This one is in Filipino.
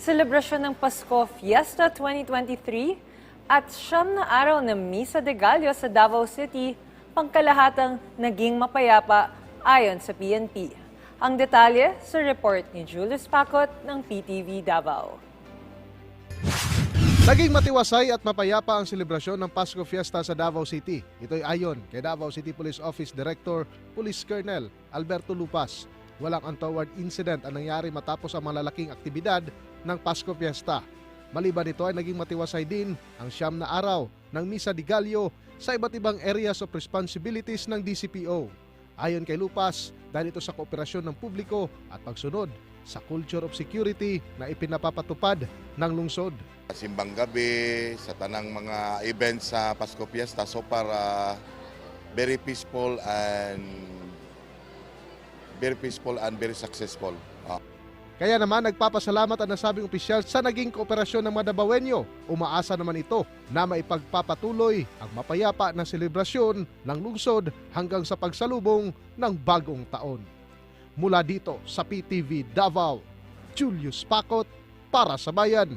Selebrasyon ng Pasko Fiesta 2023 at siyam na araw ng Misa de Gallo sa Davao City, pangkalahatang naging mapayapa ayon sa PNP. Ang detalye sa report ni Julius Pacot ng PTV Davao. Naging matiwasay at mapayapa ang selebrasyon ng Pasko Fiesta sa Davao City. Ito'y ayon kay Davao City Police Office Director Police Colonel Alberto Lupas. Walang untoward incident ang nangyari matapos ang malalaking aktibidad ng Pasko Fiesta. Maliban nito ay naging matiwasay din ang siyam na araw ng Misa de Gallo sa iba't ibang areas of responsibilities ng DCPO. Ayon kay Lupas, dahil ito sa kooperasyon ng publiko at pagsunod sa culture of security na ipinapapatupad ng lungsod. Simbang gabi, sa tanang mga events sa Pasko Fiesta, so para very peaceful and very successful. Kaya naman nagpapasalamat ang nasabing opisyal sa naging kooperasyon ng mga Davaoenyo. Umaasa naman ito na maipagpapatuloy ang mapayapa na selebrasyon ng lungsod hanggang sa pagsalubong ng bagong taon. Mula dito sa PTV Davao, Julius Pacot para sa Bayan.